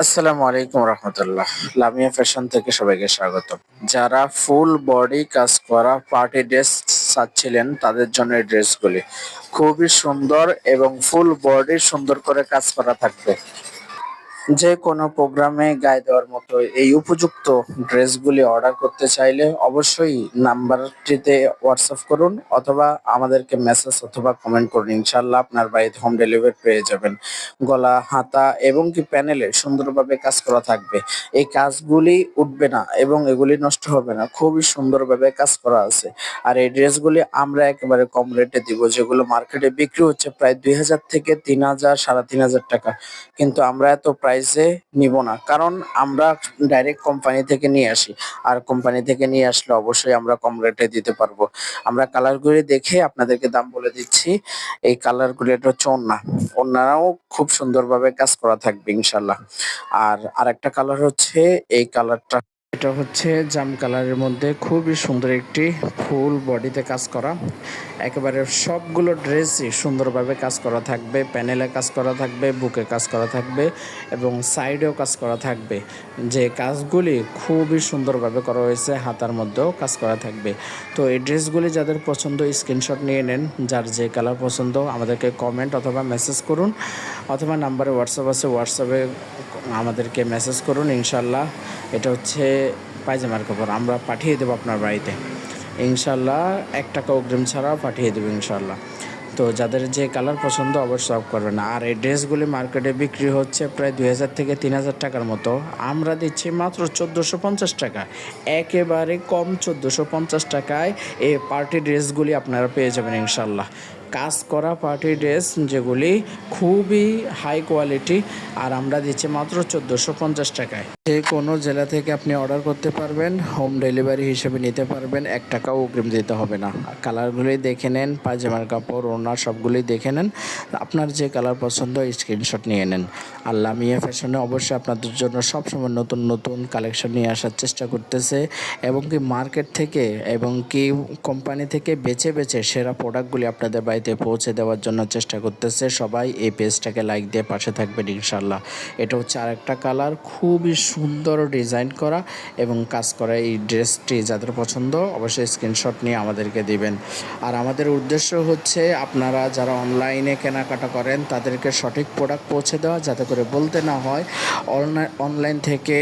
আসসালামু আলাইকুম রহমতুল্লাহ। লামিয়া ফ্যাশন থেকে সবাইকে স্বাগত। যারা ফুল বডি কাজ করা পার্টি ড্রেস চাচ্ছিলেন তাদের জন্য এই ড্রেসগুলি খুবই সুন্দর এবং ফুল বডি সুন্দর করে কাজ করা থাকবে। যে কোনো প্রোগ্রামে গায়ে দেওয়ার মতো এই উপযুক্ত ড্রেসগুলি অর্ডার করতে চাইলে অবশ্যই নাম্বারটিতে হোয়াটসঅ্যাপ করুন অথবা আমাদেরকে মেসেজ অথবা কমেন্ট করুন। ইনশাল্লাহ আপনার বাড়িতে হোম ডেলিভারি পেয়ে যাবেন। গলা, হাতা এবং কি প্যানেলে সুন্দরভাবে কাজ করা থাকবে। এই কাজগুলি উঠবে না এবং এগুলি নষ্ট হবে না। খুবই সুন্দরভাবে কাজ করা আছে। আর এই ড্রেসগুলি আমরা একেবারে কম রেটে দিব, যেগুলো মার্কেটে বিক্রি হচ্ছে প্রায় ২,০০০ থেকে ৩,০০০, ৩,৫০০ টাকা। কিন্তু আমরা এত প্রাইসে নিব না, কারণ আমরা ডাইরেক্ট কোম্পানি থেকে নিয়ে আসি। আর কোম্পানি থেকে নিয়ে আসলে অবশ্যই আমরা কম রেটে দিতে পারবো। আমরা কালারগুলি দেখে আপনাদেরকে দাম বলে দিচ্ছি। এই কালারগুলি, এটা হচ্ছে ওড়না। ওড়নাও খুব সুন্দরভাবে কাজ করা থাকবে ইনশাল্লাহ। আর আরেকটা কালার হচ্ছে এই কালারটা, এটা হচ্ছে জাম কালারের মধ্যে খুবই সুন্দর একটি ফুল বডিতে কাজ করা। একেবারে সবগুলো ড্রেসই সুন্দরভাবে কাজ করা থাকবে, প্যানেলে কাজ করা থাকবে, বুকে কাজ করা থাকবে এবং সাইডেও কাজ করা থাকবে। যে কাজগুলি খুবই সুন্দরভাবে করা হয়েছে, হাতার মধ্যেও কাজ করা থাকবে। তো এই ড্রেসগুলি যাদের পছন্দ স্ক্রিনশট নিয়ে নেন। যার যে কালার পছন্দ আমাদেরকে কমেন্ট অথবা মেসেজ করুন, অথবা নাম্বারে হোয়াটসঅ্যাপ আছে, হোয়াটসঅ্যাপে আমাদেরকে মেসেজ করুন। ইনশাল্লাহ এটা হচ্ছে পায়জামার কাপড়, আমরা পাঠিয়ে দেবো আপনার বাড়িতে ইনশাল্লাহ। ১ টাকা অগ্রিম ছাড়া পাঠিয়ে দেবো ইনশাল্লাহ। তো যাদের যে কালার পছন্দ অবশ্যই অফ করবেন। আর এই ড্রেসগুলি মার্কেটে বিক্রি হচ্ছে প্রায় ২,০০০ থেকে ৩,০০০ টাকার মতো। আমরা দিচ্ছি মাত্র ১৪৫০ টাকা, একেবারে কম ১৪৫০ টাকায় এই পার্টি ড্রেসগুলি আপনারা পেয়ে যাবেন ইনশাল্লাহ। কাজ করা পার্টি ড্রেস যেগুলি খুবই হাই কোয়ালিটি, আর আমরা দিচ্ছি মাত্র ১৪৫০ টাকায়। যে কোনো জেলা থেকে আপনি অর্ডার করতে পারবেন, হোম ডেলিভারি হিসেবে নিতে পারবেন, ১ টাকাও অগ্রিম দিতে হবে না। কালারগুলি দেখে নেন, পায়জামার কাপড়, ওড়না সবগুলি দেখে নেন। আপনার যে কালার পছন্দ স্ক্রিনশট নিয়ে নেন। আর লামিয়া ফ্যাশনে অবশ্যই আপনাদের জন্য সবসময় নতুন নতুন কালেকশন নিয়ে আসার চেষ্টা করতেছে, এবং কি মার্কেট থেকে এবং কি কোম্পানি থেকে বেছে বেছে সেরা প্রোডাক্টগুলি আপনাদের বাড়িতে পৌঁছে দেওয়ার জন্য চেষ্টা করতেছে। সবাই এই পেজটাকে লাইক দিয়ে পাশে থাকবেন ইনশাল্লাহ। এটা হচ্ছে আরেকটা কালার, খুবই সুন্দর ডিজাইন করা এবং কাজ করা। এই ড্রেসটি যাদের পছন্দ অবশ্যই স্ক্রিনশট নিয়ে আমাদেরকে দিবেন। আর আমাদের উদ্দেশ্য হচ্ছে আপনারা যারা অনলাইনে কেনাকাটা করেন তাদেরকে সঠিক প্রোডাক্ট পৌঁছে দেওয়া, যাতে করে বলতে না হয় অনলাইন থেকে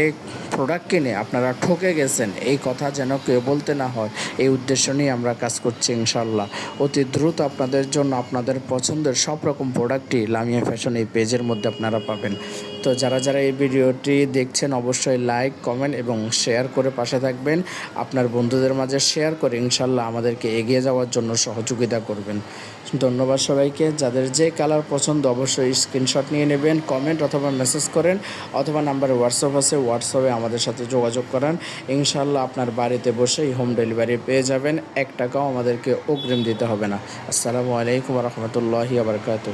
প্রোডাক্ট কিনে আপনারা ঠকে গেছেন, এই কথা যেন কেউ বলতে না হয়। এই উদ্দেশ্য নিয়ে আমরা কাজ করছি ইনশাল্লাহ। অতি দ্রুত আপনাদের জন্য আপনাদের পছন্দের সব রকম প্রোডাক্টই লামিয়া ফ্যাশন এই পেজের মধ্যে আপনারা পাবেন। তো যারা যারা এই ভিডিওটি দেখছেন অবশ্যই লাইক, কমেন্ট এবং শেয়ার করে পাশে থাকবেন। আপনার বন্ধুদের মাঝে শেয়ার করে ইনশাল্লাহ আমাদেরকে এগিয়ে যাওয়ার জন্য সহযোগিতা করবেন। ধন্যবাদ সবাইকে। যাদের যে কালার পছন্দ অবশ্যই স্ক্রিনশট নিয়ে নেবেন, কমেন্ট অথবা মেসেজ করেন, অথবা নাম্বারে হোয়াটসঅ্যাপ আছে, হোয়াটসঅ্যাপে আমাদের সাথে যোগাযোগ করান। ইনশাল্লাহ আপনার বাড়িতে বসেই হোম ডেলিভারি পেয়ে যাবেন, ১ টাকাও আমাদেরকে অগ্রিম দিতে হবে না। আসসালামু আলাইকুম রহমতুল্লাহি ওয়া বারাকাতুহু।